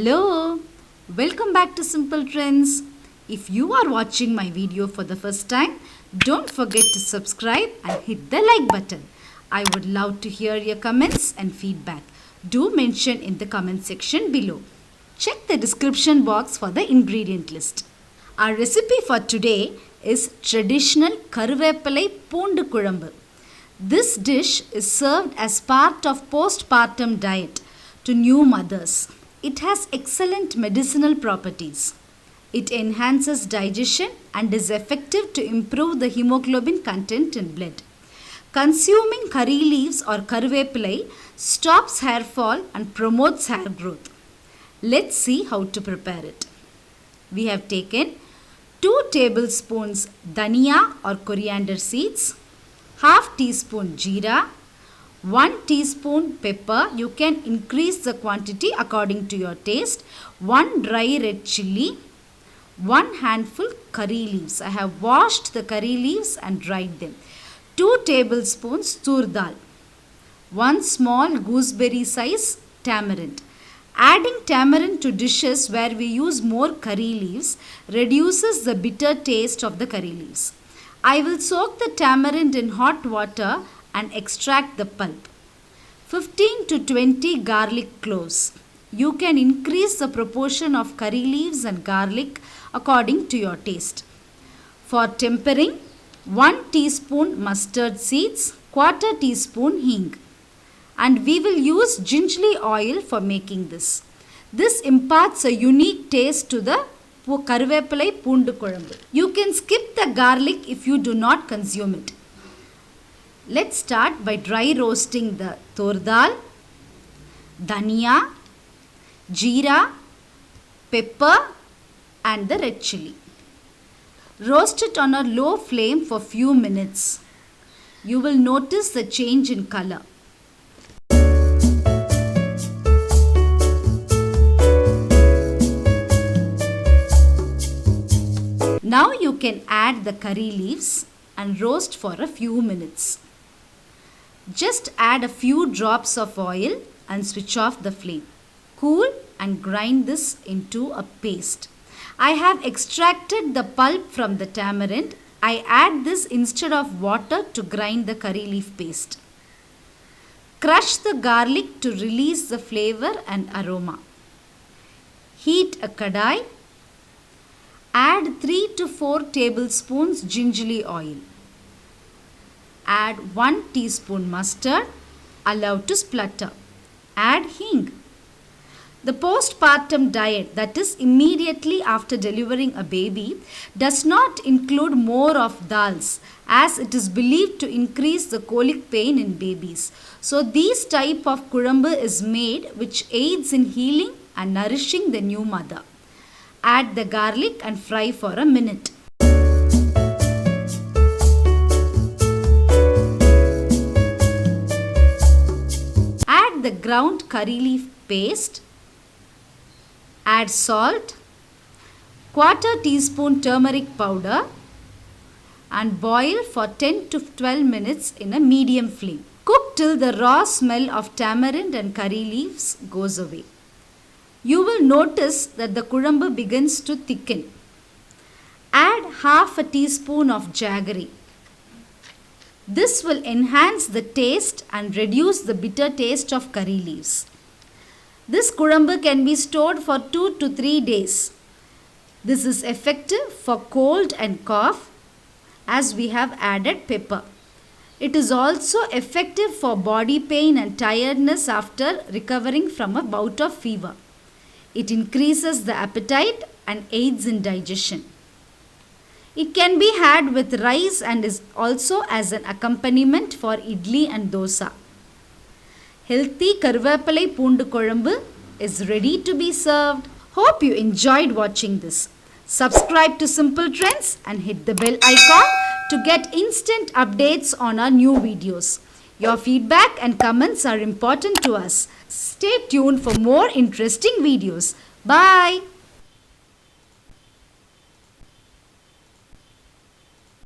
Hello, welcome back to Simple Trends. If you are watching my video for the first time, don't forget to subscribe and hit the like button. I would love to hear your comments and feedback. Do mention in the comment section below. Check the description box for the ingredient list. Our recipe for today is traditional Karuvepillai Poondu Kuzhambu. This dish is served as part of postpartum diet to new mothers. It has excellent medicinal properties. It enhances digestion and is effective to improve the hemoglobin content in blood. Consuming curry leaves or karuvepillai stops hair fall and promotes hair growth. Let's see how to prepare it. We have taken 2 tablespoons dhaniya or coriander seeds, half teaspoon jeera, 1 teaspoon pepper. You can increase the quantity according to your taste. 1 dry red chilli. 1 handful curry leaves. I have washed the curry leaves and dried them. 2 tablespoons tur dal. 1 small gooseberry size tamarind. Adding tamarind to dishes where we use more curry leaves reduces the bitter taste of the curry leaves. I will soak the tamarind in hot water and extract the pulp. 15 to 20 garlic cloves. You can increase the proportion of curry leaves and garlic according to your taste. For tempering, 1 teaspoon mustard seeds, quarter teaspoon hing. And we will use gingelly oil for making this. This imparts a unique taste to the Karuvepillai Poondu Kuzhambu. You can skip the garlic if you do not consume it. Let's start by dry roasting the tur dal, dhaniya, jeera, pepper and the red chilli. Roast it on a low flame for few minutes. You will notice the change in color. Now you can add the curry leaves and roast for a few minutes. Just add a few drops of oil and switch off the flame. Cool and grind this into a paste. I have extracted the pulp from the tamarind. I add this instead of water to grind the curry leaf paste. Crush the garlic to release the flavor and aroma. Heat a kadai. Add 3 to 4 tablespoons gingelly oil. Add 1 teaspoon mustard. Allow to splutter. Add hing. The postpartum diet, that is immediately after delivering a baby, does not include more of dals as it is believed to increase the colic pain in babies. So this type of kuzhambu is made which aids in healing and nourishing the new mother. Add the garlic and fry for a minute. Add the ground curry leaf paste. Add salt, quarter teaspoon turmeric powder and boil for 10 to 12 minutes in a medium flame. Cook till the raw smell of tamarind and curry leaves goes away. You will notice that the kuzhambu begins to thicken. Add half a teaspoon of jaggery. This will enhance the taste and reduce the bitter taste of curry leaves. This kuzhambu can be stored for 2 to 3 days. This is effective for cold and cough as we have added pepper. It is also effective for body pain and tiredness after recovering from a bout of fever. It increases the appetite and aids in digestion. It can be had with rice and is also as an accompaniment for idli and dosa. Healthy Karuvepillai Poondu Kuzhambu is ready to be served. Hope you enjoyed watching this. Subscribe to Simple Trends and hit the bell icon to get instant updates on our new videos. Your feedback and comments are important to us. Stay tuned for more interesting videos. Bye.